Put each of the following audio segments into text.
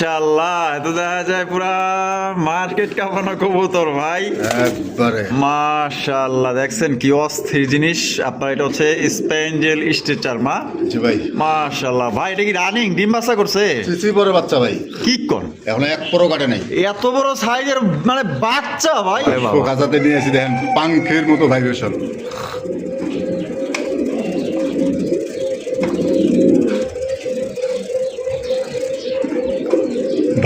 মাশাআল্লাহ, তো দেখা যায় পুরা মার্কেট কাঁপানো কবুতর ভাই একবারে মাশাআল্লাহ। দেখছেন কি অস্থির জিনিস আপনার, এটা হচ্ছে স্পেঞ্জেল স্ট্রেচার মা। জি ভাই, মাশাআল্লাহ ভাই, এটা কি রানিং ডিম বাচ্চা করছে? চিচি বড় বাচ্চা ভাই, কি কোন এখন এক পরও কাটে নাই। এত বড় সাইজের মানে বাচ্চা ভাই, গাজাতে নিয়ে এসে দেখেন পাঙ্খের মতো ভাইব্রেশন।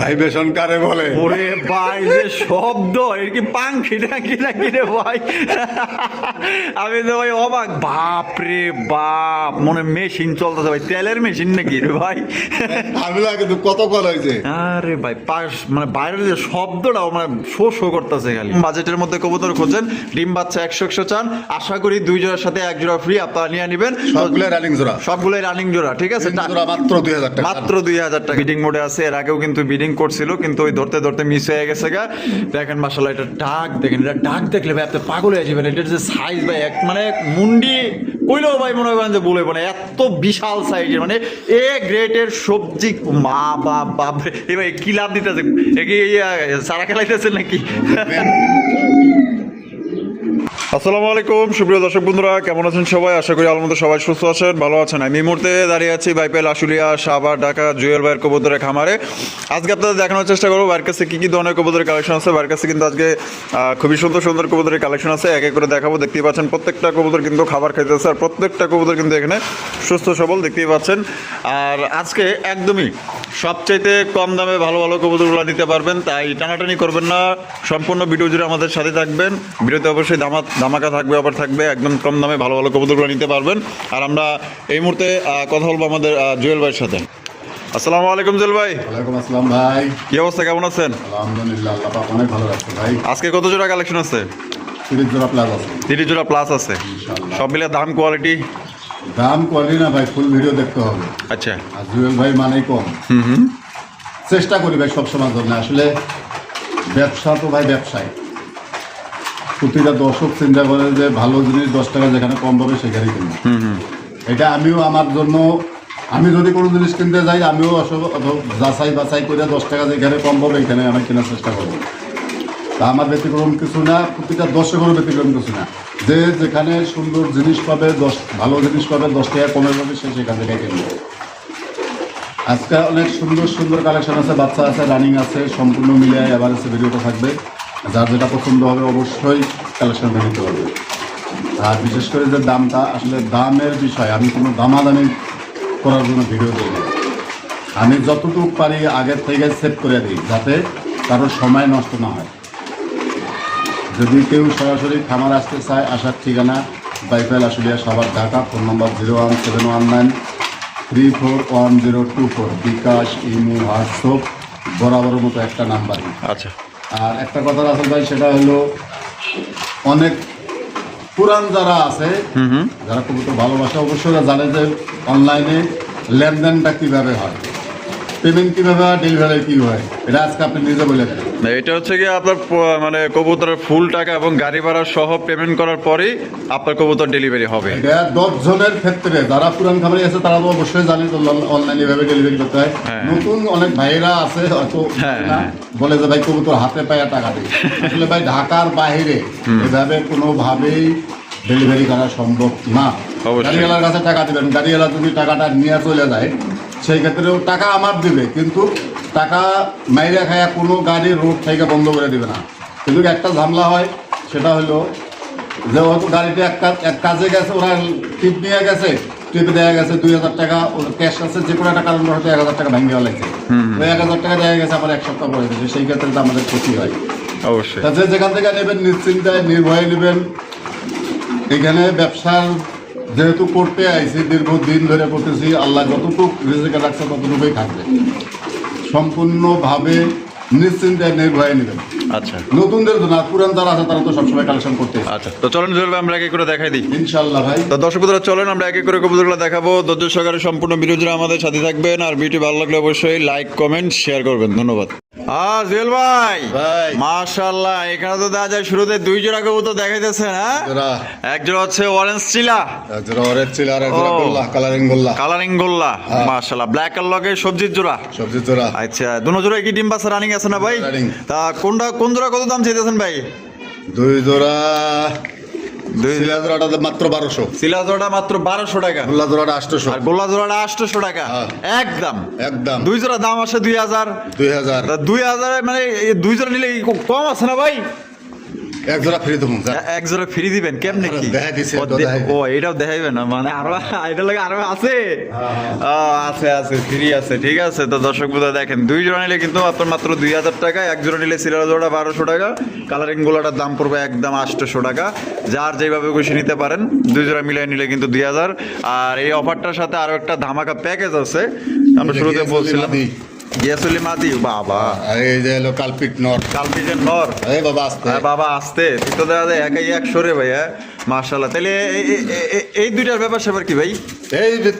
ভাইব্রেশন কারে বলে? ওরে ভাই যে শব্দ, এর কি পাঙ্খি নাকি নাকি রে ভাই? আমি তো ভাই অবাক, বাপ রে বাপ, মনে মেশিন চলতেছে ভাই, তেলের মেশিন নাকি রে ভাই? আমি লাগে তো কত কল হয়েছে। আরে ভাই পাশ মানে বাইরের যে শব্দটাও মানে শো করতেছে খালি। বাজেটের মধ্যে কবুতর খোঁজেন, ডিম বাচ্চা 100 চান, আশা করি 2 জোড়ার সাথে 1 জোড়া ফ্রি আপনারা নিয়ে নেবেন। সবগুলো রানিং জোড়া, সবগুলোই রানিং জোড়া, ঠিক আছে? জোড়া মাত্র 2000 টাকা, মাত্র 2000 টাকা। বিডিং মোডে আছে, এর আগেও কিন্তু বিডিং করছিল, কিন্তু ওই ধরতে ধরতে মিস হয়ে গেছে গা। দেখেন মাশাআল্লাহ, এটা ডাক দেখেন, এটা ডাক দেখলে ভাই আপনি পাগল হয়ে যাবেন। এটার যে সাইজ ভাই, এক মানে মুন্ডি কইলেও ভাই মনে করেন যে বলে মানে এত বিশাল সাইজের, মানে এ গ্রেটের সবজি। মা বাপ বাপ রে, এ ভাই কি লাভ দিতেছে, এ কি সারা খেলাইতেছেন নাকি? আসসালামু আলাইকুম সুপ্রিয় দর্শক বন্ধুরা, কেমন আছেন সবাই? আশা করি আলহামদুলিল্লাহ সবাই সুস্থ আছেন, ভালো আছেন। আমি এই মুহূর্তে দাঁড়িয়ে আছি বাইপেল আশুলিয়া সাভার ঢাকা জুয়েল ভাইয়ের কবুতরের খামারে। আজকে আপনাদের দেখানোর চেষ্টা করবো ভাইয়ের কাছে কী কী ধরনের কবুতরের কালেকশন আছে। ভাইয়ের কাছে কিন্তু আজকে খুবই সুন্দর সুন্দর কবুতরের কালেকশন আছে, এক এক করে দেখাবো। দেখতেই পাচ্ছেন প্রত্যেকটা কবুতর কিন্তু খাবার খাইতেছে, আর প্রত্যেকটা কবুতর কিন্তু এখানে সুস্থ সবল, দেখতেই পাচ্ছেন। আর আজকে একদমই সবচাইতে কম দামে ভালো ভালো কবুতরগুলো নিতে পারবেন, তাই টানাটানি করবেন না, সম্পূর্ণ ভিডিও জুড়ে আমাদের সাথে থাকবেন। ভিডিওতে অবশ্যই ধামাকা থাকবে, অফার থাকবে, একদম কম দামে ভালো ভালো কবুতরগুলো নিতে পারবেন। আর আমরা এই মুহূর্তে কথা বলবো আমাদের জুয়েল ভাইয়ের সাথে। আসসালামু আলাইকুম জুয়েল ভাই। ওয়ালাইকুম আসসালাম ভাই, কি অবস্থা, কেমন আছেন? আলহামদুলিল্লাহ, আল্লাহ পাক অনেক ভালো রাখছে ভাই। আজকে কত জোড়া কালেকশন আছে? 30 জোড়া প্লাস আছে, 30 জোড়া প্লাস আছে। ইনশাআল্লাহ। সব মিলে দাম কোয়ালিটি? দাম কোয়ালিটি না ভাই, ফুল ভিডিও দেখতে হবে। আচ্ছা। আর জুয়েল ভাই মানেই কম। চেষ্টা করি ভাই সবসময় জন্য, আসলে ব্যবসা তো ভাই ব্যবসায় প্রতিটা দর্শক চিন্তা করে যে ভালো জিনিস 10 টাকা যেখানে কম পাবে সেখানেই কিনবে। এটা আমিও আমার জন্য, আমি যদি কোনো জিনিস কিনতে যাই আমিও যাচাই বাছাই করে 10 টাকা যেখানে কম পাবে এখানে আমি কেনার চেষ্টা করবো। তা আমার ব্যতিক্রম কিছু না, প্রতিটা দর্শকেরও ব্যতিক্রম কিছু না। যে যেখানে সুন্দর জিনিস পাবে, ভালো জিনিস পাবে, 10 টাকা কমে পাবে, সে সেখান থেকে কিনবে। আজকে অনেক সুন্দর সুন্দর কালেকশন আছে, বাচ্চা আছে, রানিং আছে, সম্পূর্ণ মিলিয়ে আবার আছে ভিডিওটা থাকবে। যার যেটা পছন্দ হবে অবশ্যই কালেকশনটা নিতে পারবে। আর বিশেষ করে যে দামটা, আসলে দামের বিষয় আমি কোনো দামাদামি করার জন্য ভিডিও দিই না। আমি যতটুকু পারি আগের থেকে সেভ করে দিই, যাতে কারোর সময় নষ্ট না হয়। যদি কেউ সরাসরি খামার আসতে চায়, আসার ঠিকানা বাইপেল আশুলিয়া সাভার ঢাকা, ফোন নম্বর 01719341024, বিকাশ, ইমো, হোয়াটসঅ্যাপ বরাবরের মতো একটা নাম্বার। আচ্ছা। আর একটা কথা আছে ভাই, সেটা হলো অনেক পুরান যারা আছে, যারা কবুতর ভালোবাসে, অবশ্যই জানে যে অনলাইনে লেনদেনটা কীভাবে হয়, পেমেন্ট কীভাবে হয়, ডেলিভারি কী হয়, এটা আজকে আপনি নিজে বলে দেন। এটা হচ্ছে কি আপনার মানে কবুতরের ফুল টাকা এবং গাড়ি ভাড়া সহ পেমেন্ট করার পরেই আপনার কবুতর ডেলিভারি হবে। এটা 10 জনের ক্ষেত্রে, যারা পুরান খামারি আছে তারা তো অবশ্যই জানে তো অনলাইনে ভাবে ডেলিভারি করতে হয়। নতুন অনেক ভাইরা আছে হয়তো বলে যে ভাই কবুতর হাতে পায়ে টাকা দেয়, আসলে ভাই ঢাকার বাইরে এভাবে কোনোভাবেই ডেলিভারি করা সম্ভব না। গাড়িওয়ালার কাছে টাকা দিবেন, গাড়িওয়ালা যদি টাকাটা নিয়ে চলে যায় সেই ক্ষেত্রেও টাকা আমার দিবে, কিন্তু টাকা মাইরে খায়া কোনো গাড়ি রোড থেকে বন্ধ করে দিবে না। কিন্তু একটা ঝামেলা হয়, সেটা হলো যে হয়তো গাড়িটা এক কাজে গেছে, ওরা টিপ নিয়ে গেছে, টিপে দেওয়া গেছে 2000 টাকা, ওর ক্যাশ আছে, যে কোনো একটা কারণ হয়তো 1000 টাকা ভেঙে লাগছে, ওই 1000 টাকা দেওয়া গেছে আমার 1 সপ্তাহ পরে গেছে, সেই ক্ষেত্রে তো আমাদের ক্ষতি হয়। অবশ্যই যে যেখান থেকে নেবেন নিশ্চিন্তায় নির্ভয়ে নেবেন। এখানে ব্যবসার যেহেতু করতে আইছি, দীর্ঘদিন ধরে করতেছি, আল্লাহ যতটুকু রিজিকে রাখছে ততটুকুই থাকবে। সম্পূর্ণভাবে নিশ্চিন্তে নির্ভয়ে নেবেন। আচ্ছা। নতুনদের জন্য, পুরান যারা আছে তারা তো সবসময় কালেকশন করতে। আচ্ছা, তো চলেন জুয়েল ভাই আমরা এক এক করে দেখাই দিই ইনশাআল্লাহ ভাই। তো দর্শক বন্ধুরা চলেন আমরা এক এক করে কবুতরগুলো দেখাবো। ধৈর্য সহকারে সম্পূর্ণ ভিডিও জুড়ে আমাদের সাথে থাকবেন, আর ভিডিও ভালো লাগলে অবশ্যই লাইক, কমেন্ট, শেয়ার করবেন। ধন্যবাদ। জুয়েল ভাই ভাই। মাশাআল্লাহ, এখানে তো দেখা যায় শুরুতে দুই জোড়া কবুতর দেখাইতেছেন। হ্যাঁ, জোড়া এক জোড়া হচ্ছে অরেঞ্জ চিলা, এক জোড়া অরেঞ্জ ছিল আর এক জোড়া ও। গোল্লা কালারিং গোল্লা কালারিং গোল্লা। হ্যাঁ। মাশাআল্লাহ, ব্ল্যাক আর লগে সবজির জোড়া। সবজি জোড়া আচ্ছা, দুনো জোড়া কি ডিম বাচ্চা রানিং আছে না ভাই? Running। তা কোন জোড়া কত দাম চাইতেছেন ভাই? দুই জোড়া দুই সিলা জোড়াটা মাত্র 1200, চিলা জোড়াটা মাত্র 1200 টাকা, গোল্লা জোড়াটা 800, আর গোল্লা জোড়াটা 800 টাকা। হ্যাঁ। একদম একদম দুই জোড়া দাম আসে 2000। 2000, 2000 মানে এই দুই জোড়া নিলে কি কম আছে না ভাই? এক জোড়া ফ্রি দেবো স্যার। এক জোড়া ফ্রি দিবেন কেমনে কি? দেখাই দিছে, ও, তো দেখাই। ও এটাও দেখাইবেন না মানে আরো এটা লাগে আরো আছে। আছে ফ্রি আছে, ঠিক আছে। তো দর্শক বন্ধুরা দেখেন, দুই জোড়া নিলে কিন্তু আপনার মাত্র 2000 টাকা, এক জোড়া নিলে সিলার জোড়া 1200 টাকা, কালারিং গোলাটার দাম পড়বে একদম 800 টাকা। যার যেভাবে খুশি নিতে পারেন, দুই জোড়া মিলিয়ে নিলে কিন্তু 2000। আর এই অফারটার সাথে আরো একটা ধামাকা প্যাকেজ আছে, আমরা শুরুতে বলছিলাম। গিয়াসুলি মাদি বাবা, আর এই যে হলো কালপিট নর, কালপিটের নর। এই বাবা আসতে হ্যাঁ বাবা, আসতে তুই তো দেখা যায় একাই 100 রে ভাই। হ্যাঁ মাশাআল্লাহ, তাহলে এই দুইটার ব্যাপার স্যাপার কি ভাই? এই যে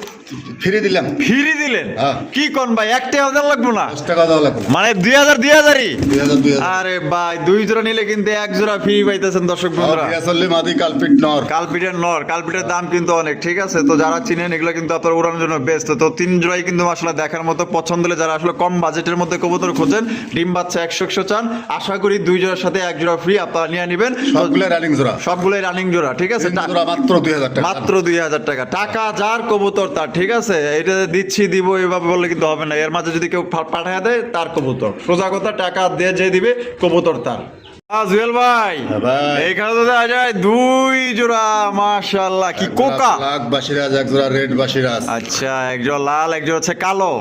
ফ্রি দিলাম, ফ্রি দিলেন? হ্যাঁ। কি কোন ভাই, একটা আমাদের লাগবো না 10 টাকা দেওয়া লাগবে, মানে 2000ই? 2000 আরে ভাই, দুই জোড়া নিলে কিন্তু এক জোড়া ফ্রি পাইতেছেন দর্শক বন্ধুরা। আসলে মাদি কালপিট নর, কালপিটের দাম কিন্তু অনেক, ঠিক আছে। তো যারা চিনেন এগুলো কিন্তু আপনার উড়ানোর জন্য বেস্ট। তো তিন জোড়াই কিন্তু আসলে দেখার মতো, পছন্দ হলে যারা আসলে কম বাজেটের মধ্যে কবুতর খোঁজেন, ডিম বাচ্চা 100 চান, আশা করি দুই জোড়ার সাথে এক জোড়া ফ্রি আপনারা নিয়ে নেবেন। সবগুলো রানিং জোড়া, সবগুলোই রানিং জোড়া, ঠিক আছে। তিন জোড়া মাত্র 2000 টাকা, মাত্র 2000 টাকা। টাকা যার কবুতর তার, ঠিক আছে। এটা দিচ্ছি দিব এভাবে বললে কিন্তু হবে না, এর মাঝে যদি কেউ পাঠায় দেয় তার কবুতর, সোজা কথা, টাকা দিয়ে যে দিবে কবুতর তার। জুয়েল ভাই, হ্যাঁ ভাই। এইখানে তো দেখা যায় দুই জোড়া, মাশাআল্লাহ, কি কোকা। লাখ বাসিরাজ, এক জোড়া রেড বাসিরাজ, আচ্ছা, এক জোড়া লাল, এক জোড়া হচ্ছে কালো,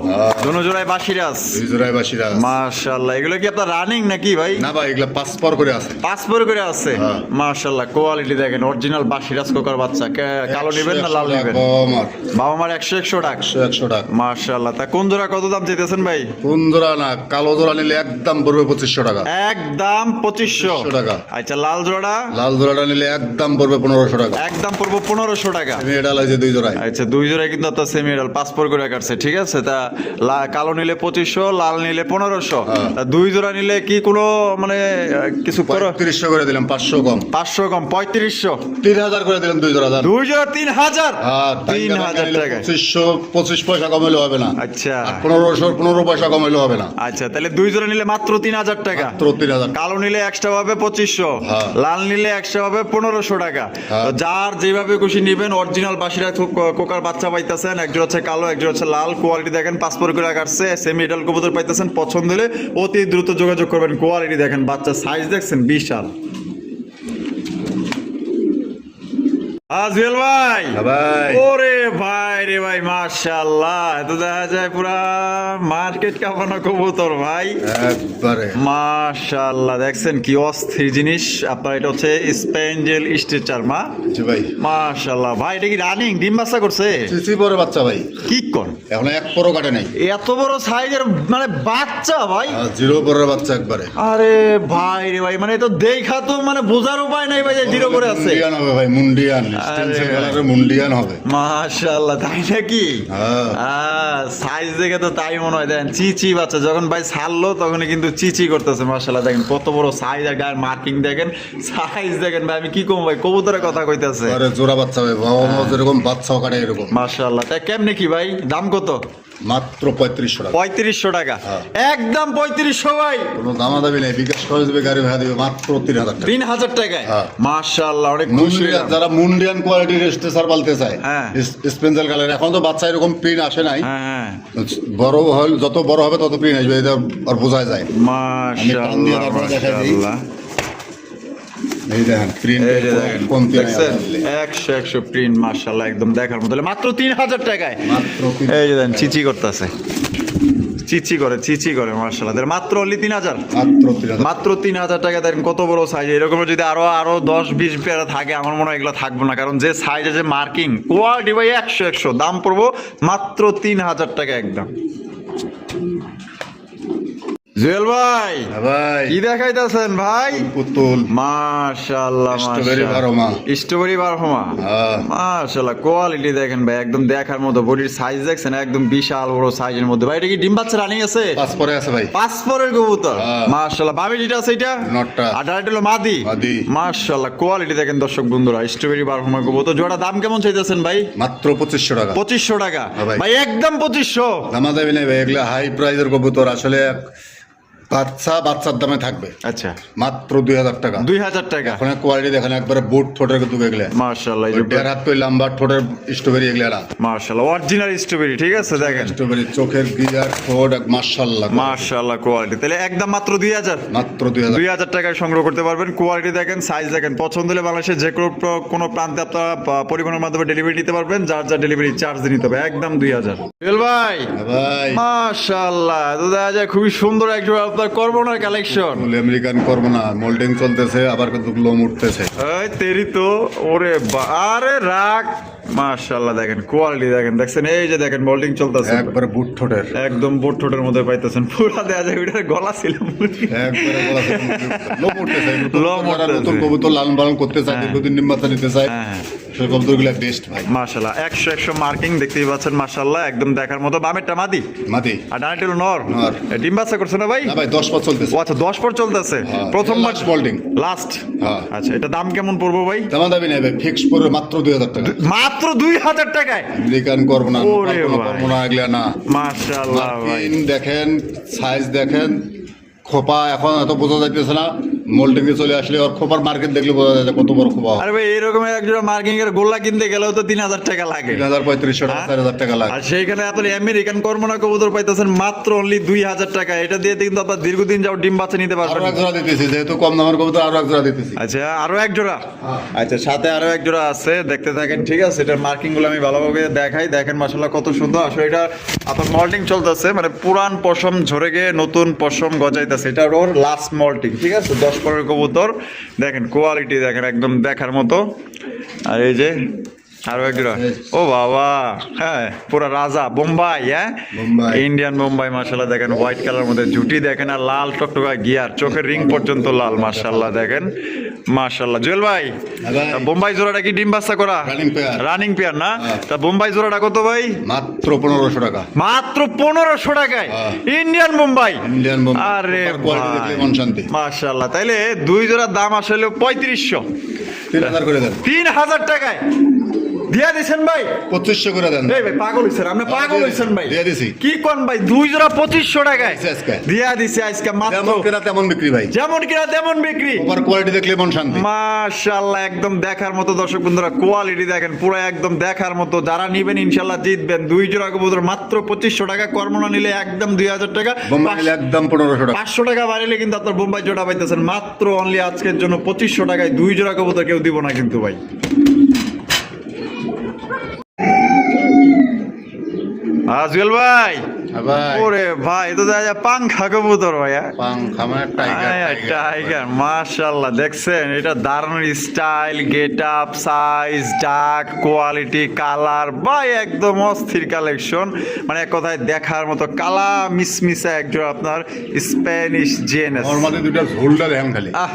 দুনো জোড়ায় বাসিরাজ। দুই জোড়ায় বাসিরাজ। মাশাআল্লাহ, এগুলো কি আপনার রানিং নাকি ভাই? না ভাই, এগুলা 5 পর করে আছে, পাসপোর্ট করে আছে। হ্যাঁ। মাশাআল্লাহ, কোয়ালিটি দেখেন, অরিজিনাল বাসিরাজ কোকার বাচ্চা। কালো নেবেন না লাল নেবেন? আমার বাবা মার 100 টাকা। 100 টাকা। মাশাআল্লাহ, তা কোন জোড়া কত দাম চাইতেছেন ভাই? কোন জোড়া না, কালো জোড়া নিলে একদম পড়বে 2500 টাকা, একদম 2500 টাকা। আচ্ছা, লাল জোড়া? লাল জোড়াটা নিলে একদম পড়বে 1500 টাকা। একদম পড়বো 1500 টাকা। আমি এটা লাগছে দুই জোড়ায়। আচ্ছা, দুই জোড়ায় কিন্তু আপনার সেমি এডাল পাসপোর্ট করে কাটছে, ঠিক আছে। তা কালো নিলে 2500, লাল নিলে 1500। হ্যাঁ। তা দুই জোড়া নিলে কি কোনো মানে কিছু করো? 3500 করে দিলাম, 500 কম, 500 কম, 3500। 3000 করে দিলাম দুই জোড়া দাম। দুই জোড়া 3000। আর 3000 টাকা। 25 পয়সা কম হইলে হবে না। আচ্ছা, আর 15 পয়সা কম হইলে হবে না। আচ্ছা, তাহলে দুই জোড়া নিলে মাত্র 3000 টাকা। মাত্র 3000। কালো নিলে এক্সট্রা হবে 2500, হ্যাঁ। লাল নিলে এক্সট্রা হবে 1500 টাকা। হ্যাঁ। তো যার যেভাবে খুশি নিবেন, অরিজিনাল বাসিরা কোকার বাচ্চা পাইতেছেন, একজন হচ্ছে কালো, একজন হচ্ছে লাল। কোয়ালিটি দেখেন, পাসপোর্ট করে কাটছে, সেমি এডাল কবুতর পাইতেছেন। পছন্দ হলে অতি দ্রুত যোগাযোগ করবেন। কোয়ালিটি দেখেন, বাচ্চা সাইজ দেখছেন, বিশাল। জুয়েল ভাই, ভাই ওরে ভাই রে ভাই, মাশাআল্লাহ, তো দেখা যায় পুরা মার্কেট কাঁপানো কবুতর ভাই। একবারে মাশাআল্লাহ, দেখছেন কি অস্থির জিনিস। আপনার এটা হচ্ছে স্পেঞ্জেল স্ট্রেচার মা। জি ভাই, মাশাআল্লাহ ভাই, এটা কি রানিং ডিম বাচ্চা করছে? সিসি পরে বাচ্চা ভাই, কি কোন এখন এক পরও কাটে নাই। এত বড় সাইজের মানে বাচ্চা ভাই? জিরো পরের বাচ্চা একবারে। আরে ভাই রে ভাই, মানে তো দেখা তো মানে বোঝার উপায় নাই ভাই যে জিরো করে আছে। মুন্ডিয়ান হবে ভাই, মুন্ডিয়ান, স্টেনসিল কালারের মুন্ডিয়ান হবে। মাশাআল্লাহ, তাই নাকি? হ্যাঁ। সাইজ দেখে তো তাই মনে হয়। দেখেন চিচি বাচ্চা, যখন ভাই ছাড়লো তখনই কিন্তু চিচি করতেছে। মাশাআল্লাহ, দেখেন কত বড় সাইজ, আর গায়ের মার্কিং দেখেন, সাইজ দেখেন ভাই। আমি কি কম ভাই, কবুতরের কথা কইতাছে। আরে জোড়া বাচ্চা ভাই, বাবা মা যেরকম বাচ্চাও কাটে এরকম। মাশাআল্লাহ, তাই কেমনে কি ভাই, দাম কত? মাত্র 3500 টাকা। 3500 টাকা। হ্যাঁ। একদম 3500 ভাই। কোনো দামাদামি নেই, বিকাশ করে দেবে, গাড়ি ভাড়া দেবে মাত্র 3000 টাকা। 3000 টাকায়? হ্যাঁ। মাশাআল্লাহ, অনেক খুশি মুন্ডিয়ান, হলাম। যারা মুন্ডিয়ান কোয়ালিটির স্ট্রেচার পালতে চায়, হ্যাঁ। স্পেন্সেল কালার, এখন তো বাচ্চা এরকম প্রিন্ট আসে নাই। হ্যাঁ হ্যাঁ, বড় হল, যত বড় হবে তত প্রিন্ট আসবে, এটা আর বোঝায় যায়। মাশাআল্লাহ মাশাআল্লাহ। এই দেখেন প্রিন্ট, এই যে দেখেন, কমতি নাই দেখছেন? আলহামদুলিল্লাহ। 100 প্রিন্ট, মাশাআল্লাহ, একদম দেখার মতো। মাত্র 3000 টাকায়। মাত্র 3000 এই যে দেখেন, চিচি করতেছে, চিচি করে মাশাআল্লাহ। মাত্র অনলি 3000। মাত্র 3000। মাত্র 3000 টাকা। দেখেন কত বড় সাইজ। এরকম যদি আরো 10-20 পেয়ারা থাকে, আমার মনে হয় এগুলো থাকবো না, কারণ যে সাইজ, যে মার্কিং, কোয়ালিটি ভাই 100। দাম পড়বো মাত্র 3000 টাকা একদম। জুয়েল ভাই ভাই কি দেখাইতেছেন ভাই? পুতুল মাশাআল্লাহ স্ট্রবেরি মাশাআল্লাহ বারোমা। স্ট্রবেরি বারহমা হ্যাঁ। মাশাআল্লাহ কোয়ালিটি দেখেন ভাই একদম দেখার মতো বডির সাইজ দেখছেন একদম বিশাল বড় সাইজের মধ্যে ভাই এটা কি ডিম বাচ্চা রানিং আছে? পাঁচ পরে আছে ভাই। পাসপোর্টের কবুতর হ্যাঁ। মাশাআল্লাহ বাবি যেটা আছে এটা নটটা। আর ডাইরেক্ট হলো মাদি মাদি। মাশাআল্লাহ কোয়ালিটি দেখেন দর্শক বন্ধুরা স্ট্রবেরি বারহমা কবুতর জোড়া দাম কেমন চাইতেছেন ভাই? মাত্র 2500 টাকা। 2500 টাকা হ্যাঁ ভাই। ভাই একদম 2500 দামা দামি নেই ভাই, এগুলা হাই প্রাইজের কবুতর। আসলে বাচ্চার দামে থাকবে আচ্ছা মাত্র 2000 টাকা। 2000 টাকা এখন কোয়ালিটি দেখেন একবারে বুট ঠোঁটের কিন্তু এগুলা মাশাআল্লাহ এই যে 1.5 হাত করে লম্বা ঠোঁটের স্ট্রবেরি এগুলা না। মাশাআল্লাহ অরিজিনাল স্ট্রবেরি ঠিক আছে দেখেন স্ট্রবেরি চোখের গিজার ঠোঁট মাশাআল্লাহ মাশাআল্লাহ কোয়ালিটি তাহলে একদম মাত্র 2000 মাত্র 2000। 2000 টাকায় সংগ্রহ করতে পারবেন কোয়ালিটি দেখেন সাইজ দেখেন পছন্দ হলে বাংলাদেশের যে কোনো প্রান্তে আপনারা পরিবহনের মাধ্যমে ডেলিভারি নিতে পারবেন যার যার ডেলিভারি চার্জ দিয়ে নিতে হবে একদম 2000 জুয়েল ভাই ভাই মাশাআল্লাহ তো দেখা যায় খুবই সুন্দর একজন আপনার কর্বনার কালেকশন আমেরিকান করবো না, মোল্ডিং চলতেছে আবার কিন্তু লোম উঠতেছে। এই তেরি তো ওরে আরে রাখ মাশাআল্লাহ দেখেন কোয়ালিটি দেখছেন এই যে দেখেন মোল্ডিং চলতেছে একবারে বুট ঠোঁটের একদম বুট ঠোঁটের মধ্যে পাইতেছেন পুরো দেখা যায় ওইটার গলা ছিল একবারে গলা থেকে লোম উঠতেছে। লোম যারা উঠতেছে। নতুন কবুতর লালন পালন করতে চায়, দীর্ঘদিন ডিম বাচ্চা নিতে চায়, হ্যাঁ। সেই কবুতরগুলো বেস্ট ভাই। মাশাআল্লাহ 100 মার্কিং দেখতেই পাচ্ছেন মাশাআল্লাহ একদম দেখার মতো বামেরটা মাদি মাদি আর ডানাটা হলো নর নর। ডিম বাচ্চা করছে না ভাই? না ভাই 10 পর চলতেছে। ও আচ্ছা 10 পর চলতেছে হ্যাঁ, প্রথম last molding। লাস্ট হ্যাঁ। আচ্ছা এটা দাম কেমন পড়বো ভাই? দামা দামি নেই ভাই, ফিক্স পড়বে মাত্র 2000 টাকা। মাত্র 2000 টাকায় আমেরিকান করবো না, ওরে ভাই। করবো না এগুলা না। মাশাআল্লাহ ভাই মার্কিন দেখেন, সাইজ দেখেন, খোপা এখন এত বোঝা যাইতেছে না, মোল্ডিং এ চলে আসলে ওর খোপার মার্কেট দেখলে বোঝা যায় যে কত বড় খোপা। আরে ভাই এরকম একজোড়া মার্কিং এর গোল্লা কিনতে গেলেও তো 3000 টাকা লাগে 3500 টাকা 4000 টাকা লাগে। আর সেইখানে আপনি আমেরিকান কর্মনা কবুতর পাইতেছেন মাত্র অনলি 2000 টাকা এটা দিয়ে কিন্তু আপনার দীর্ঘদিন যাও ডিম বাচ্চা নিতে আরো পারবেন এক জোড়া দিতেছি, যেহেতু কম দামের কবুতর আরো এক জোড়া দিতেছি। আচ্ছা আরো এক জোড়া আচ্ছা সাথে আরো এক জোড়া আছে দেখতে থাকেন ঠিক আছে এটার মার্কিং গুলো আমি ভালোভাবে দেখাই দেখেন মাশাআল্লাহ কত সুন্দর আসলে এটা আপনার মল্টিং চলতেছে মানে পুরান পশম ঝরে গিয়ে নতুন পশম গজাইতেছে এটা ওর লাস্ট মল্টিং ঠিক আছে 10 পরের কবুতর দেখেন কোয়ালিটি দেখেন একদম দেখার মতো আর এই যে আরো এক জোড়া ও বাবা হ্যাঁ পুরা রাজা বোম্বাই হ্যাঁ বোম্বাই। ইন্ডিয়ান বোম্বাই মাশাআল্লাহ দেখেন হোয়াইট কালার মধ্যে ঝুটি দেখেন আর লাল টকটকা গিয়ার চোখের রিং পর্যন্ত লাল মাশাআল্লাহ দেখেন মাশাআল্লাহ জুয়েল ভাই ভাই। তা বোম্বাই জোড়াটা কি ডিম বাচ্চা করা Running pair। রানিং পেয়ার না হ্যাঁ। তা বোম্বাই জোড়াটা কত ভাই মাত্র 1500 টাকা। মাত্র 1500 টাকায় হ্যাঁ। Indian Bombay Indian Bombay. আরে কোয়ালিটি দেখলে মন শান্তি। মাশাআল্লাহ তাইলে দুই জোড়ার দাম আসলে 3500 3000 করে দেন। 3000 টাকায় দিয়া দিছেন ভাই 2500 করে দেন। এই ভাই পাগল হইছেন আপনি পাগল হইছেন ভাই দিয়ে দিছি। কি কোন ভাই দুই জোড়া 2500 টাকায় দিছি আজকে। দিয়া দিছে আজকে মাত্র যেমন কেনা তেমন বিক্রি ভাই। যেমন কিনা তেমন বিক্রি ওভার কোয়ালিটি দেখলে মন শান্তি। মাশাআল্লাহ একদম দেখার মতো দর্শক বন্ধুরা কোয়ালিটি দেখেন পুরো একদম দেখার মতো যারা নিবেন ইনশাআল্লাহ জিতবেন দুই জোড়া কবুতর মাত্র 2500 টাকা কর্মনা নিলে একদম 2000 টাকা বোম্বাই নিলে একদম 1500 টাকা। 500 টাকা বাড়িলে কিন্তু আপনার বোম্বাই জোড়া পাইতেছেন মাত্র অনলি আজকের জন্য 2500 টাকায় দুই জোড়া কবুতর কেউ দিব না কিন্তু ভাই জুয়েল ভাই ভাই ওরে ভাই তো দেখা যায় পাংখা কবুতর ভাইয়া পাংখা মানে টাইগার। টাইগার মাশাআল্লাহ দেখছেন এটা দারুণ স্টাইল গেট আপ সাইজ ডাক কোয়ালিটি কালার ভাই একদম অস্থির কালেকশন মানে এক কথায় দেখার মতো কালা মিসমিসা একজন আপনার স্প্যানিশ জেনেস নরমালি দুটো ঝোলটা দেখেন খালি। আহ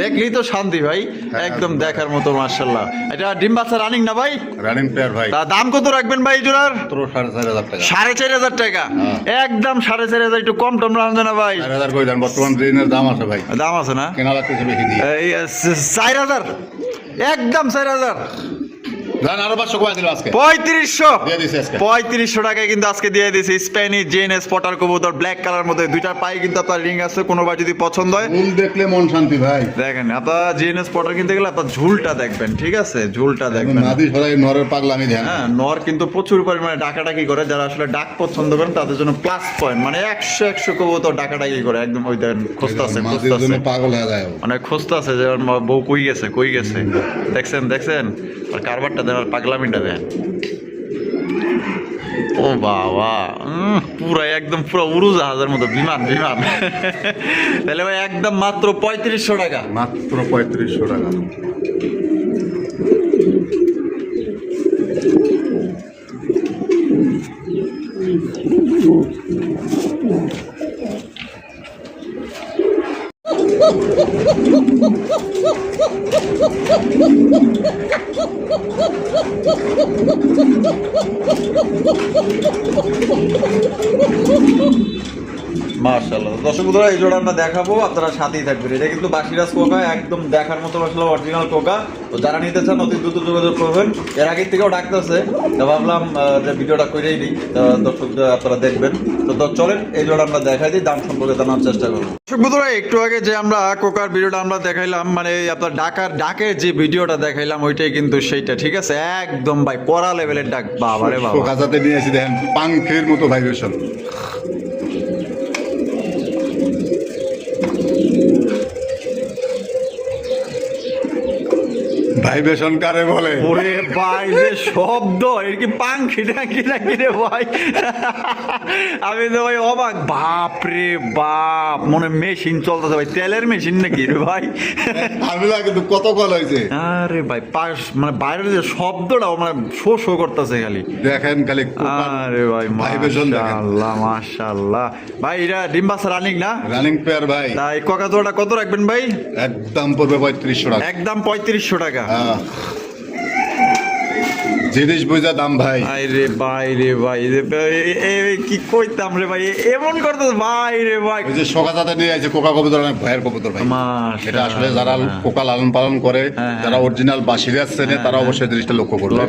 দেখলেই তো শান্তি ভাই একদম দেখার মতো মাশাআল্লাহ এটা ডিম বাচ্চা রানিং না ভাই রানিং প্লেয়ার ভাই। তা দাম কত রাখবেন ভাই এই জোড়ার? মাত্র 4500 টাকা। 4500 টাকা একদম 4500 একটু কম টম রাখবে না ভাই 4000 করে দেন, বর্তমান ট্রেনের দাম আছে ভাই। দাম আছে না কেনা লাগতেছে বেশি দিয়ে। এই 4000 একদম 4000 দেন আরো 500 কমাই দিল আজকে। 3500 দিয়ে দিছি আজকে। 3500 টাকায় কিন্তু আজকে দিয়ে দিয়েছি স্প্যানিশ জেনেস পটার কবুতর ব্ল্যাক কালার মধ্যে দুইটার পায়ে কিন্তু আপনার রিং আছে কোনো ভাই যদি পছন্দ হয় ফুল দেখলে মন শান্তি ভাই। দেখেন আপনার জিএনএস পটার কিনতে গেলে আপনার ঝুলটা দেখবেন ঠিক আছে ঝুলটা দেখবেন নাদি সরাই নরের পাগলামি ধ্যান। হ্যাঁ নর কিন্তু প্রচুর পরিমাণে ডাকাডাকি করে যারা আসলে ডাক পছন্দ করেন তাদের জন্য প্লাস পয়েন্ট মানে 100 কবুতর ডাকাডাকি করে একদম ওই দেখেন খুঁজতেছে মাদির জন্য পাগল হয়ে যায় ও। মানে খুঁজতেছে যে আমার বউ কই গেছে দেখছেন আর কারবারটা দেন আর পাগলামিটা দেন ও বাবা পুরা একদম পুরো উড়োজাহাজের মতো বিমান তাহলে ভাই একদম মাত্র 3500 টাকা মাত্র 3500 টাকা। মাশাআল্লাহ, দর্শক বন্ধুরা এই জোড়া আমরা দেখাবো, আপনারা সাথেই থাকবেন। এটা কিন্তু বাসিরাজ কোকা, একদম দেখার মতো আসলে অরিজিনাল কোকা। তো যারা নিতে চান অতি দ্রুত যোগাযোগ করবেন। এর আগের থেকেও ডাকতেছে, তো ভাবলাম যে ভিডিওটা করেই দিই, দর্শক আপনারা দেখবেন। তো চলেন এই জোড়া আমরা দেখাই দিই, দাম সম্পর্কে জানার চেষ্টা করবো। দর্শক বন্ধুরা একটু আগে যে আমরা কোকার ভিডিওটা আমরা দেখাইলাম, মানে আপনার ডাকের যে ভিডিওটা দেখাইলাম ওইটাই কিন্তু সেইটা, ঠিক আছে? একদম ভাই কড়া লেভেলের ডাক, বাবারে বাবা। কোকা জাতে নিয়ে এসে দেখেন পাংখের মতো ভাইব্রেশন। ভাইব্রেশন কারে বলে? ওরে ভাই যে শব্দ, এর কি পাঙ্খি টাঙ্কি নাকি রে ভাই? আমি তো ভাই অবাক, বাপ রে বাপ, মনে মেশিন চলতেছে ভাই, তেলের মেশিন নাকি রে ভাই? আমি না কিন্তু কত কল হয়েছে। আরে ভাই মানে বাইরের যে শব্দটা মানে শো শো করতেছে খালি, দেখেন খালি। আরে ভাই মাশাআল্লাহ মাশাআল্লাহ। ভাই এটা ডিম বাচ্চা রানিং না? রানিং পেয়ার ভাই। তাই কোকাজোড়াটা কত রাখবেন ভাই? একদম পড়বে 3500 টাকা। একদম 3500 টাকা। জিনিস বুঝা দাম ভাই। আরে ভাই রে ভাই, কি কইতাম রে ভাই, এমন করতে ভাই রে ভাই। ওই যে শোকা জাতে নিয়ে আছে কোকা কবুতর, অনেক ভয়ের কবুতর ভাই। এটা আসলে যারা কোকা লালন পালন করে, যারা অরিজিনাল বাসিরাজ চেনে, তারা অবশ্যই জিনিসটা লক্ষ্য করবে।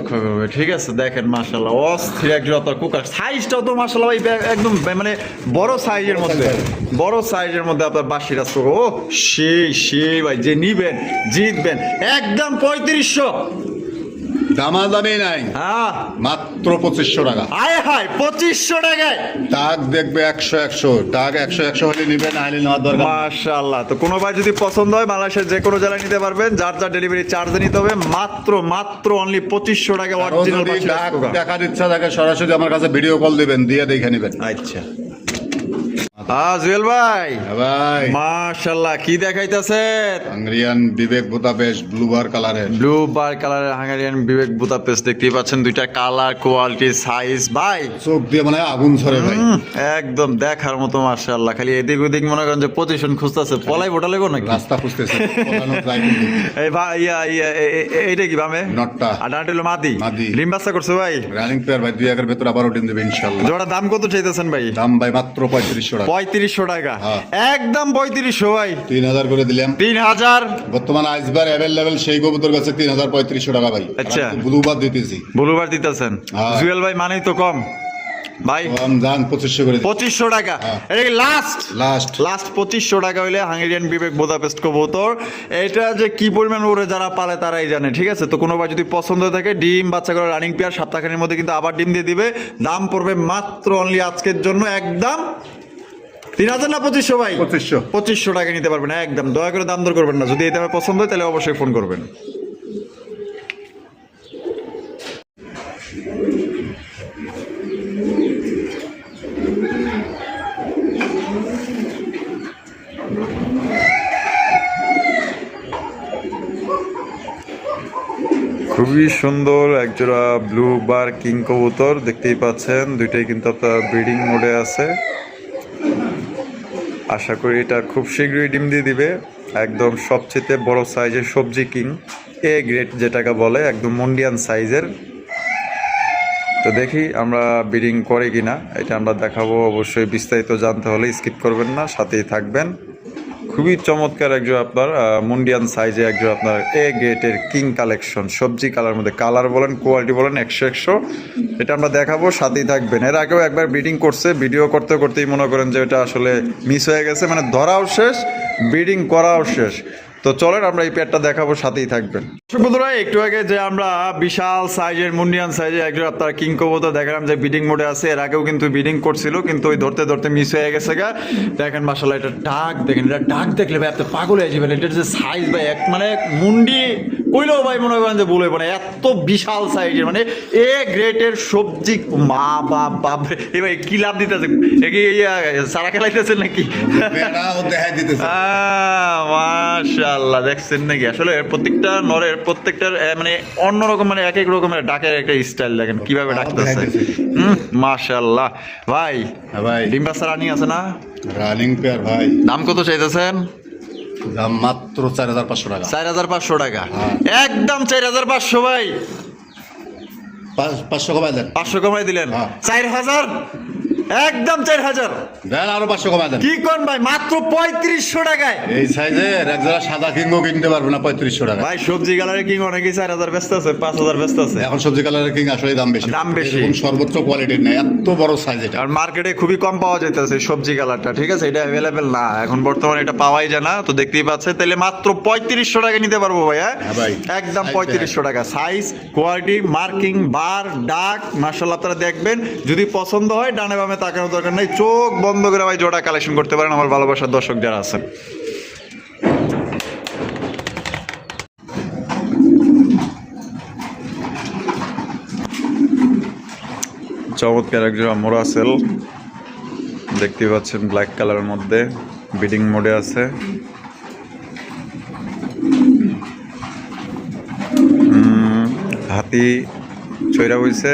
ঠিক আছে, দেখেন মাশাআল্লাহ অস্থির একজন আপনার কোকার সাইজটাও তো মাশাআল্লাহ ভাই একদম মানে বড় সাইজের মধ্যে, বড় সাইজের মধ্যে আপনার বাসিরাজ কোকা। ও সেই ভাই, যে নিবেন জিতবেন। একদম 3500, দামাদামি নাই, হ্যাঁ মাত্র 2500 টাকা। আয় হায় 2500 টাকায় দাগ দেখবে 100 দাগ 100 হলে নিবেন, না হলে নেওয়ার দরকার। মাশাআল্লাহ। তো কোনো ভাই যদি পছন্দ হয় বাংলাদেশের যে কোনো জেলায় নিতে পারবেন, যার যার ডেলিভারি চার্জ নিতে হবে মাত্র অনলি 2500 টাকা। অরিজিনাল দাগ দেখার ইচ্ছা থাকে সরাসরি আমার কাছে ভিডিও কল দিবেন, দিয়ে দেখে নেবেন। আচ্ছা জুয়েল ভাই, ভাই মাশাআল্লাহ কি দেখাইতেছেন? হাঙ্গেরিয়ান বিবেক বুদাপেস্ট ব্লু বার কালারের, ব্লু বার কালারের হাঙ্গেরিয়ান বিবেক বুদাপেস্ট দেখতেই পাচ্ছেন। দুইটা কালার, কোয়ালিটি, সাইজ ভাই চোখ দিয়ে মানে আগুন ছড়ে ভাই, একদম দেখার মতো মাশাআল্লাহ। খালি এদিক ওদিক মনে করেন যে পজিশন খুঁজতেছে, পলাই বোটা লেগো নাকি রাস্তা খুঁজতেছে। এই ভাই এইটা কি বামে নটটা, আর ডানটা হলো মাদি। মাদি ডিম বাচ্চা করছে ভাই, রানিং পেয়ার ভাই। 2 একের ভেতর আবার ডিম দেবে ইনশাআল্লাহ। জোড়া দাম কত চাইতেছেন ভাই? দাম ভাই মাত্র 3500 টাকা। 3500 টাকা, একদম 3500 ভাই। 3000 করে দিলাম। 3000 বর্তমান আইসবার অ্যাভেলেবল সেই কবুতর কাছে 3500 টাকা ভাই। আচ্ছা, ব্লুবার দিতেছি, ব্লুবার দিতেছেন। জুয়েল ভাই মানেই তো কম ভাই, জান 2500 করে 2500 টাকা। এটা কি লাস্ট 2500 টাকা হইলে হাঙ্গেরিয়ান বিবেক বুদাপেস্ট কবুতর। এটা যে কি পরিমাণ ওরে যারা পালে তারাই জানে, ঠিক আছে? তো কোনো ভাই যদি পছন্দ হয়ে থাকে, ডিম বাচ্চা করে রানিং পেয়ার, সপ্তাহখানের মধ্যে কিন্তু আবার ডিম দিয়ে দিবে। দাম পড়বে মাত্র অনলি আজকের জন্য একদম 3000 না 2500 ভাই? 2500 টাকা নিতে পারবেন একদম। দয়া করে দাম দর করবেন না, যদি এই দামে পছন্দ হয় তাহলে অবশ্যই ফোন করবেন। খুবই সুন্দর একজোড়া ব্লু বার কিং কবুতর দেখতেই পাচ্ছেন। দুইটাই কিন্তু আপনার ব্রিডিং মোডে আছে। আশা করি এটা খুব শীঘ্রই ডিম দিয়ে দিবে। একদম সবচেয়ে বড় সাইজের সবজি কিং, এ গ্রেড যেটাকে বলে, একদম মন্ডিয়ান সাইজের। তো দেখি আমরা ব্রিডিং করে কিনা, এটা আমরা দেখাবো। অবশ্যই বিস্তারিত জানতে হলে স্কিপ করবেন না, সাথেই থাকবেন। খুবই চমৎকার একজন আপনার মুন্ডিয়ান সাইজে একজন আপনার এ গ্রেটের কিং কালেকশন, সবজি কালার মধ্যে, কালার বলেন কোয়ালিটি বলেন 100 এটা আমরা দেখাবো, সাথেই থাকবেন। এর আগেও একবার ব্রিডিং করছে, ভিডিও করতে করতেই মনে করেন যে এটা আসলে মিস হয়ে গেছে, মানে ধরাও শেষ, ব্রিডিং করাও শেষ। তো চলেন আমরা এই পেয়ারটা দেখাবো, সাথেই থাকবেন। বন্ধুরা একটু আগে যে আমরা বিশাল সাইজের মুন্ডিয়ান সাইজের একজন আপনার কিং কবুতর দেখালাম যে ব্রিডিং মোডে আছে। এর আগেও কিন্তু ব্রিডিং করছিল, কিন্তু ওই ধরতে ধরতে মিস হয়ে গেছে গা। দেখেন মাশাআল্লাহ, এটা ডাক দেখেন, এটা ডাক দেখলে ভাই আপনি পাগল হয়ে যাবেন। এটার যে সাইজ ভাই, এক মানে মুন্ডি কইলেও ভাই মনে করেন যে বলে, মানে এত বিশাল সাইজের, মানে এ গ্রেটের সবজি। মা বাপ বাপ এ ভাই কি লাভ দিতেছে, সারা খেলাইতেছেন নাকি? মাশাআল্লাহ, দেখছেন নাকি? আসলে প্রত্যেকটা নরের প্রত্যেকটার মানে অন্যরকম, মানে এক এক রকমের ডাকের একটা স্টাইল। দেখেন কিভাবে ডাকতেছে। মাশাআল্লাহ ভাই, ভাই ডিম বাচ্চা রানিং আছে না? রানিং পেয়ার ভাই। দাম কত চাইতেছেন? দাম মাত্র 4500 টাকা। 4500 টাকা, হ্যাঁ। একদম 4500 ভাই। 500 কমাই দেন। 500 কমাই দিলেন, হ্যাঁ। 4000, একদম 4000। দেন আরো 500 কমাই দেন। কি কোন ভাই, মাত্র 3500 টাকায়। এই সাইজের এক জোড়া সাদা কিংও কিনতে পারবে না 3500 টাকা। ভাই সবজি কালারে কিং অনেকেই 4000 ব্যস্ত আছে, 5000 ব্যস্ত আছে। এখন সবজি কালারের কিং আসলে দাম বেশি। দাম বেশি। এরকম সর্বোচ্চ কোয়ালিটির নেই, এত বড় সাইজ এটা। আর মার্কেটে খুবই কম পাওয়া যাইতেছে সবজি কালারটা, ঠিক আছে, এটা অ্যাভেলেবেল না এখন বর্তমানে, এটা পাওয়াই যায় না। তো দেখতেই পাচ্ছেন, তাহলে মাত্র 3500 টাকা নিতে পারবো ভাই। হ্যাঁ ভাই। একদম Size 3500 টাকা। সাইজ, কোয়ালিটি, মার্কিং, বার, ডাক, মাশাআল্লাহ আপনারা দেখবেন। যদি পছন্দ হয় ডানে বামে তাকানোর দরকার নাই, চোখ বন্ধ করে ভাই জোড়া কালেকশন করতে পারেন আমার ভালোবাসার দর্শক যারা আছেন। চমৎকার এক জোড়া মোরাসেল দেখতে পাচ্ছেন, ব্ল্যাক কালারের মধ্যে বিডিং মোডে আছে। হাতি ছয়রা হইছে,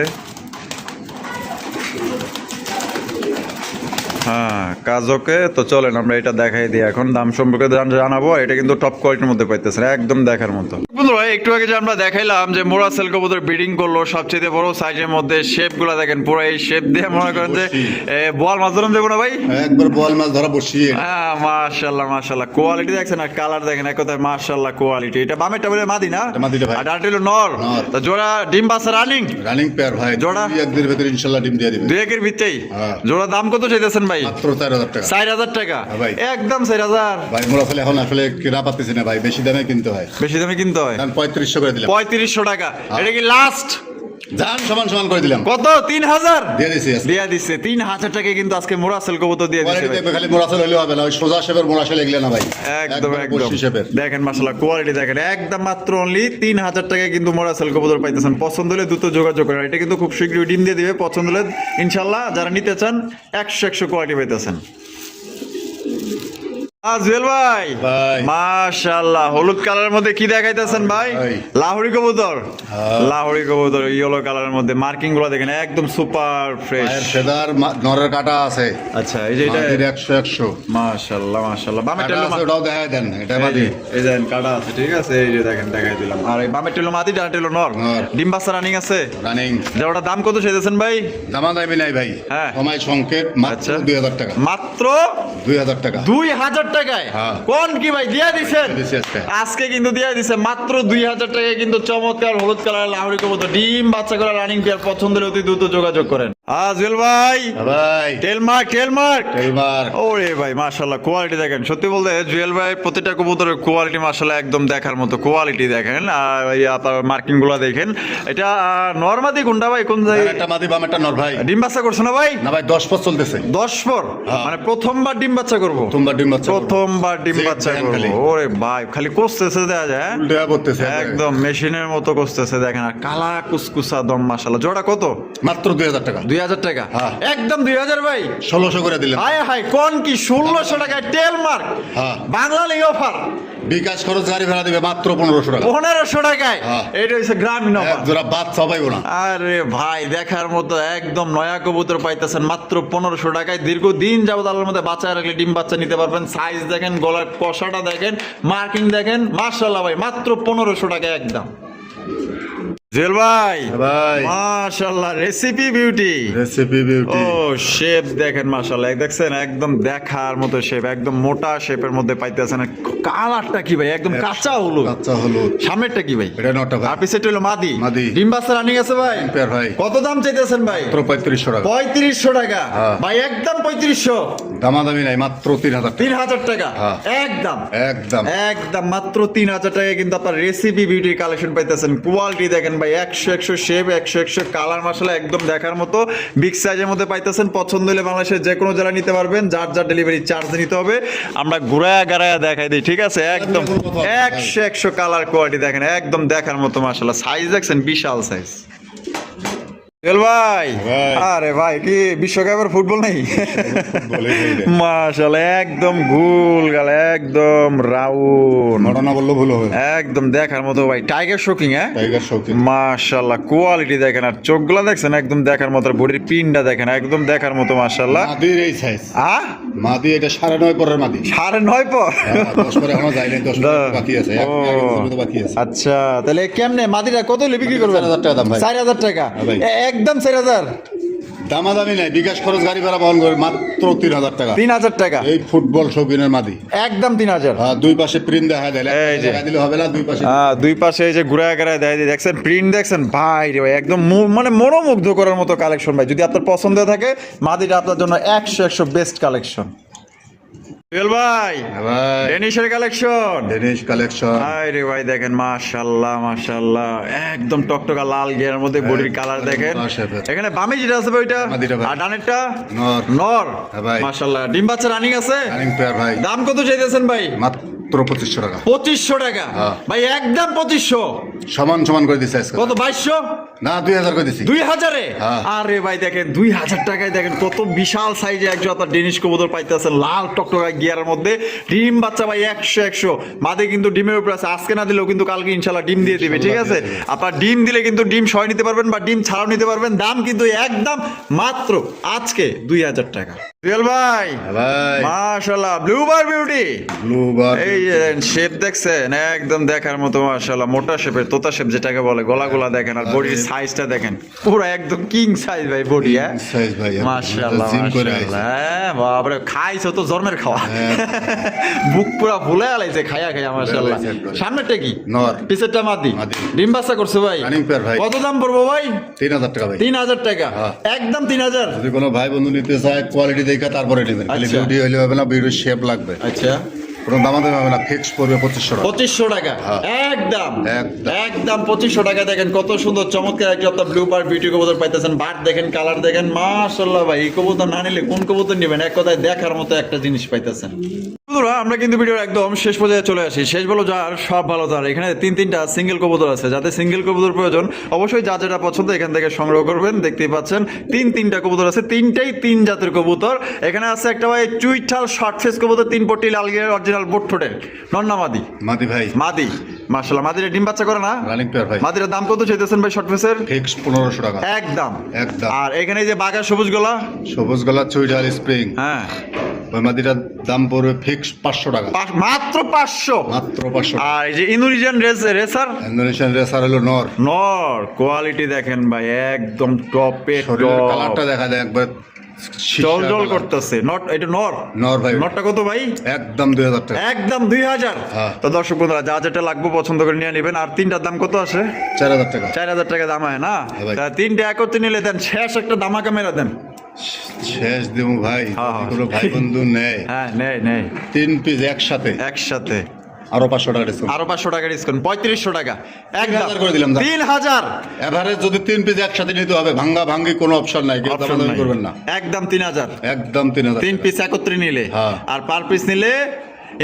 হ্যাঁ কাজ ওকে। তো চলেন আমরা এটা দেখাই দিই, এখন দাম সম্পর্কে জানাবো। এটা কিন্তু টপ কোয়ালিটির মধ্যে পাইতেছেন, একদম দেখার মতো। বন্ধুরা একটু আগে যে আমরা দেখাইলাম যে মোরাসেল কবুতর ব্রিডিং করলো সবচেয়ে বড় সাইজের মধ্যে, শেপ গুলা দেখেন, পুরো এই শেপ দিয়ে মনে করেন যে বোয়াল মাছ ধরুন দেবো না ভাই, একবার বোয়াল মাছ ধরা বসিয়ে। হ্যাঁ মাশাআল্লাহ মাশাআল্লাহ, কোয়ালিটি দেখছেন আর কালার দেখেন, এক কথায় মাশাআল্লাহ কোয়ালিটি। এটা বামেরটা বলে মাদি না, এটা মাদিটা ভাই। আর ডানটা হলো নর। তো জোড়া ডিম বাচ্চা রানিং পেয়ার ভাই, জোড়া? দুই একদিনের ভিতরে ইনশাআল্লাহ ডিম দিয়ে দিবে। দুই একের ভিতরেই। হ্যাঁ। জোড়া দাম কত চাইতেছেন ভাই? মাত্র 4000 টাকা। 4000 টাকা, হ্যাঁ ভাই। একদম 4000। ভাই মোরাসেল এখন আসলে কিনা পাচ্ছি না ভাই, বেশি দামে কিনতে হয়। বেশি দামে কিনতে হয়, দাম 3500 করে দিলাম। 3500 টাকা। এটা কি লাস্ট? দাম সমান সমান করে দিলাম। কত? 3000 দিয়ে দিছি আজকে। দিয়ে দিচ্ছে। 3000 টাকা কিন্তু আজকে মোরাসেল কবুতর দিয়ে দিচ্ছে কোয়ালিটি ভাই। দেখবে, খালি মোরাসেল হইলেও হবে না, ওই সোজা শেপের মোরাসেল এগুলো না ভাই। একদম একদম বসি শেপের। দেখেন মাশাআল্লাহ কোয়ালিটি দেখেন, একদম মাত্র অনলি 3000 টাকায় কিন্তু মোরাসেল কবুতর পাইতেছেন। পছন্দ হলে দ্রুত যোগাযোগ করেন, এটা কিন্তু খুব শীঘ্রই ডিম দিয়ে দিবে। পছন্দ হলে ইনশাআল্লাহ যারা নিতে চান 100 কোয়ালিটি পাইতেছেন। জুয়েল ভাই, ভাই। মাশাআল্লাহ হলুদ কালারের মধ্যে কি দেখাইতেছেন ভাই? ভাই। লাহোরি কবুতর। হ্যাঁ। লাহোরি কবুতর ইয়েলো কালারের মধ্যে, মার্কিং গুলো দেখেন একদম সুপার ফ্রেশ। পায়ের ফেদার নরের কাটা আছে। আচ্ছা এই যে এটা মাটির 100 মাশাআল্লাহ মাশাআল্লাহ। বামে কাটা টেলো আছে, ওটাও দেখায় দেন, এটা মাদি। এই দেখেন কাটা আছে, ঠিক আছে, এই যে দেখেন দেখাই দিলাম। আর এই বামে টেলো মাদি, ডান টেলো নর। নর। ডিম বাচ্চা রানিং আছে। রানিং। ওটা দাম কত চাইতেছেন ভাই? দামা দামি নাই ভাই। হ্যাঁ। সময় সংকেত মাত্র আচ্ছা। 2000 টাকা। মাত্র 2000 টাকা। 2000 টাকায়। হ্যাঁ। কোন কি ভাই দিয়া দিছেন? দিছি আজকে। আজকে কিন্তু দিয়া দিছে মাত্র 2000 টাকায় কিন্তু চমৎকার হলুদ কালার লাহোরি কবুতর ডিম বাচ্চা করা রানিং পেয়ার। পছন্দ হলে অতি দ্রুত যোগাযোগ করেন। জুয়েল ভাই, ভাই টেলমার্ক এইবার ওরে ভাই মাশাআল্লাহ কোয়ালিটি দেখেন। সত্যি বলতে জুয়েল ভাই প্রতিটা কবুতরের কোয়ালিটি মাশাআল্লাহ একদম দেখার মতো কোয়ালিটি দেখেন। আর এই আপনার মার্কিং গুলো দেখেন। এটা নরমাদি কোনটা ভাই, কোন জায়গায়? একটা মাদি বাম একটা নর ভাই। ডিম বাচ্চা করছো না ভাই? না ভাই 10 পর চলতেছে। 10 পর হ্যাঁ। মানে প্রথমবার ডিম বাচ্চা করবো? প্রথমবার ডিম বাচ্চা করবো। প্রথমবার ডিম যে বাচ্চা দেখেন করবো। খালি। ওরে ভাই খালি কষতেছে দেখা যায়, হ্যাঁ? উল্টা করতেছে একদম মেশিনের মতো কষতেছে দেখেন। আর কালা কুসকুসা দম মাশাআল্লাহ। জোড়া কত? মাত্র 2000 টাকা। 2000 টাকা, হ্যাঁ। একদম 2000 ভাই। 1600 করে দিলাম। হায় হায় কোন কি 1600 টাকায় টেলমার্ক? হ্যাঁ। বাংলা নেই অফার। বিকাশ খরচ গাড়ি ভাড়া দিবে মাত্র 1500 টাকা। 1500 টাকায়। হ্যাঁ। এটা হচ্ছে গ্রামীণ এক অফার। জোড়া বাচ্চা পাইবো না। আরে ভাই দেখার মতো একদম নয়া কবুতর পাইতেছেন মাত্র 1500 টাকায়। দীর্ঘদিন যাবত আল্লাহর মধ্যে বাচ্চা রাখলে ডিম বাচ্চা নিতে পারবেন। সাইজ দেখেন, গলার কষাটা দেখেন, মার্কিং দেখেন, মাশাআল্লাহ ভাই মাত্র 1500 টাকায় একদম। জুয়েল ভাই, ভাই মাশাআল্লাহ রেসিপি বিউটি। Recipe beauty. ও শেপ দেখেন মাশাআল্লাহ, দেখছেন একদম দেখার মতো শেপ, একদম মোটা শেপের মধ্যে পাইতেছেন। কালারটা কি ভাই, একদম কাঁচা হলুদ। বাচ্চা হলুদ। সামনেরটা কি ভাই? এটা নটা ভাই। আর পিছেরটা হলো মাদি। মাদি। ডিম বাচ্চা রানিং আছে ভাই? পেয়ার ভাই। কত দাম চাইতেছেন ভাই? মাত্র 3500 টাকা। 3500 টাকা হ্যাঁ। ভাই, একদম 3500। দামাদামি নাই, মাত্র 3000 টাকা। 3000 টাকা হ্যাঁ। একদম একদম একদম মাত্র 3000 টাকায় কিন্তু আপনার রেসিপি বিউটির কালেকশন পাইতেছেন। কোয়ালিটি দেখেন ভাই, 100 শেপ, 100 কালার মাশাআল্লাহ একদম দেখার মতো। বিগ সাইজের মধ্যে পাইতেছেন। পছন্দ হলে বাংলাদেশের যে কোনো জেলা নিতে পারবেন। যার যার ডেলিভারি চার্জ নিতে হবে। আমরা ঘুরায়া গাড়ায়া দেখাই দিই, ঠিক আছে? একদম 100 কালার কোয়ালিটি দেখেন, একদম দেখার মতো মাশাআল্লাহ। সাইজ দেখছেন বিশাল সাইজ। জুয়েল ভাই ভাই। আরে ভাই কি বিশ্বকাপের ফুটবল নেই বলে মাশাআল্লাহ একদম গোল গাল একদম রাউন্ড ঘটনা বললে ভুল হবে একদম দেখার মতো ভাই টাইগার শোকিং হ্যাঁ টাইগার শৌখিন মাশাআল্লাহ কোয়ালিটি দেখেন আর চোখগুলা দেখছেন একদম দেখার মতো বডির পিনটা দেখেন একদম দেখার মতো মাশাআল্লাহ মাদির এই সাইজ মাদি এটা 9.5 পরের মাদি 9.5 পর 10 পরে এখনো যায়নি 10 পরে বাকি আছে ও। বাকি আছে আচ্ছা তাহলে কেমনে মাদিটা কত হলে বিক্রি করবেন 4,000 টাকা দাম ভাই। 4,000 টাকা হ্যাঁ ভাই। একদম 4,000 দামাদামি নাই বিকাশ খরচ গাড়ি ভাড়া বহন করে মাত্র 3,000 টাকা 3,000 টাকা এই ফুটবল শৌখিনের মাদি একদম 3,000 দুই পাশে প্রিন্ট দেখা দেয় এই যে। দেখা দিলে হবে না দুই পাশে দুই পাশে এই যে ঘুরা ঘুরায় দেয় দেখছেন প্রিন্ট দেখছেন ভাই রে ভাই একদম মানে মনোমুগ্ধ করার মতো কালেকশন ভাই যদি আপনার পছন্দ থাকে মাদিটা আপনার জন্য 100 বেস্ট কালেকশন জুয়েল ভাই ভাই ডেনিশের কালেকশন ডেনিশ কালেকশন ভাই রে ভাই দেখেন মাশাআল্লাহ মাশাআল্লাহ একদম টকটকা লাল গিয়ারের মধ্যে বডির কালার দেখেন এখানে বামে যেটা আছে ভাই ওইটা বাদিটা ভাই। আর ডানেরটা নর নর হ্যাঁ ভাই। মাশাআল্লাহ ডিম বাচ্চা রানিং আছে রানিং পেয়ার ভাই দাম কত চাইতেছেন ভাই মাত্র 2500 টাকা 2500 টাকা হ্যাঁ। ভাই একদম 2500 সমান সমান করে দিছে আজকে কত 2200 না 2000 করে দিছি 2000-এ হ্যাঁ। আরে ভাই দেখেন 2000 টাকায় দেখেন কত বিশাল সাইজে একজন আপনার ডেনিশ কবুতর পাইতেছেন লাল টকটকা গিয়ারের মধ্যে ডিম বাচ্চা ভাই 100 মাদে কিন্তু ডিমের উপর আছে আজকে না দিলেও কিন্তু কালকে ইনশাল্লাহ ডিম দিয়ে দিবে ঠিক আছে আপনার ডিম দিলে কিন্তু ডিম সয় নিতে পারবেন বা ডিম ছাড়াও নিতে পারবেন দাম কিন্তু একদম মাত্র আজকে 2000 টাকা জুয়েল ভাই ভাই মাশাআল্লাহ ব্লুবার বিউটি ব্লু বার এই শেপ দেখছেন একদম দেখার মতো মাশাআল্লাহ মোটা শেপের তোতা শেপ যেটাকে বলে গলাগুলা দেখেন আর বডির সাইজটা দেখেন পুরো একদম কিং সাইজ ভাই বডি হ্যাঁ সাইজ ভাই মাশাআল্লাহ জিম করে মাশাআল্লাহ হ্যাঁ বাপরে খাইছো তো জন্মের খাওয়া বুক পুরা ফুলে আলাইছে খায়া খায়া মাশাআল্লাহ ফুলে আলাইছে। সামনেরটা কি নর পিছেরটা মাদি মাদি। ডিম বাচ্চা করছে ভাই রানিং পেয়ার ভাই কত দাম পড়বো ভাই 3000 টাকা ভাই 3,000 টাকা হ্যাঁ। একদম 3,000 যদি কোনো ভাই বন্ধু নিতে চায় কোয়ালিটি দেখে তারপরে নেবেন খালি আচ্ছা। বিউটি হইলে হবে না বিউটির শেপ লাগবে আচ্ছা কোনো দামাদামি হবে না ফিক্স পড়বে 2500 টাকা 2500 টাকা হ্যাঁ। একদম একদম। একদম 2500 টাকা দেখেন কত সুন্দর চমৎকার একটা আপনার ব্লু পার বিউটি কবুতর পাইতেছেন বাট দেখেন কালার দেখেন মাশাআল্লাহ ভাই এই কবুতর না নিলে কোন কবুতর নেবেন এক কথায় দেখার মতো একটা জিনিস পাইতেছেন বন্ধুরা আমরা কিন্তু ভিডিওর একদম শেষ পর্যায়ে চলে আসি শেষ বলো যার সব ভালো তার এখানে তিনটা সিঙ্গেল কবুতর আছে যাতে সিঙ্গেল কবুতর প্রয়োজন অবশ্যই যা যেটা পছন্দ এখান থেকে সংগ্রহ করবেন দেখতেই পাচ্ছেন তিনটা কবুতর আছে তিনটাই তিন জাতের কবুতর এখানে আছে একটা ভাই চুইঠাল শর্ট ফেস কবুতর 3 পট্টি লাল গিয়ার অরিজিনাল বোট ঠোঁটের নন্না মাদি মাদি ভাই মাদি মাশাআল্লাহ মাদিরে ডিম বাচ্চা করে না রানিং পেয়ার ভাই মাদিরের দাম কত চাইতেছেন ভাই শর্ট ফেসের ফিক্স 1500 টাকা একদম একদম আর এখানে এই যে বাঘা সবুজ গলা সবুজ গলা চুইডাল স্প্রিং হ্যাঁ ওই মাদিটার দাম পড়বে ফিক্স 500 টাকা মাত্র 500 মাত্র 500 আর এই যে ইন্দোনেশিয়ান রেসার ইন্দোনেশিয়ান রেসার হলো নর নর কোয়ালিটি দেখেন ভাই একদম টপে শরীরের টপ কালারটা দেখা যায় একবার জল জল করতেছে নট এটা নর নর ভাই নটটা কত ভাই একদম 2000 টাকা একদম 2000 হ্যাঁ। তো দর্শক বন্ধুরা যা যেটা লাগবে পছন্দ করে নিয়ে নেবেন আর তিনটার দাম কত আসে 4000 টাকা 4,000 টাকা দাম হয় না হ্যাঁ ভাই। তা তিনটা একত্রে নিলে দেন শেষ একটা দামাকা মেরা দেন শেষ দেবো ভাই হ্যাঁ, হ্যাঁ। যদি কোনো ভাই বন্ধু নেয় হ্যাঁ নেই 3 পিস একসাথে একসাথে আরো 500 টাকা ডিসকাউন্ট আরো 500 টাকা ডিসকাউন্ট 3500 টাকা 3,000 করে দিলাম, দাম। 3,000 এভারেজ যদি 3 পিস একসাথে নিতে হবে ভাঙ্গা ভাঙ্গি কোনো অপশন নাই কেউ অপশন দামাদামি নাই। করবেন না একদম 3,000 একদম 3000 তিন পিস একত্রে নিলে হ্যাঁ। আর পার পিস নিলে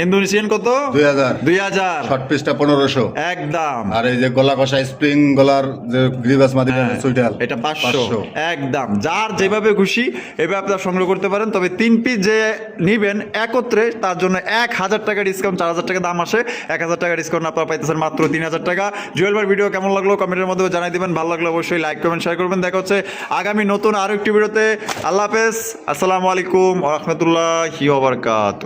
ইন্দোনেশিয়ান কত 2000 2000 শর্ট পিসটা 1500 একদম আর এই যে গলা কষা স্প্রিং গলার যে গ্রিবাস মাদিটা হ্যাঁ, সুইটাল এটা 500 একদম যার যেভাবে খুশি এভাবে আপনারা সংগ্রহ করতে পারেন তবে 3 পিস যে নিবেন একত্রে তার জন্য 1000 টাকা ডিসকাউন্ট 4000 টাকা দাম আসে 1000 টাকা ডিসকাউন্ট আপনারা পাইতেছেন মাত্র 3000 টাকা জুয়েল ভাই ভিডিও কেমন লাগলো কমেন্টের মধ্যে জানাই দিবেন ভালো লাগলে অবশ্যই লাইক কমেন্ট শেয়ার করবেন দেখা হচ্ছে আগামী নতুন আরো একটি ভিডিওতে আল্লাহ হাফেজ আসসালামু আলাইকুম ওয়া রাহমাতুল্লাহি ওয়া বারাকাতুহু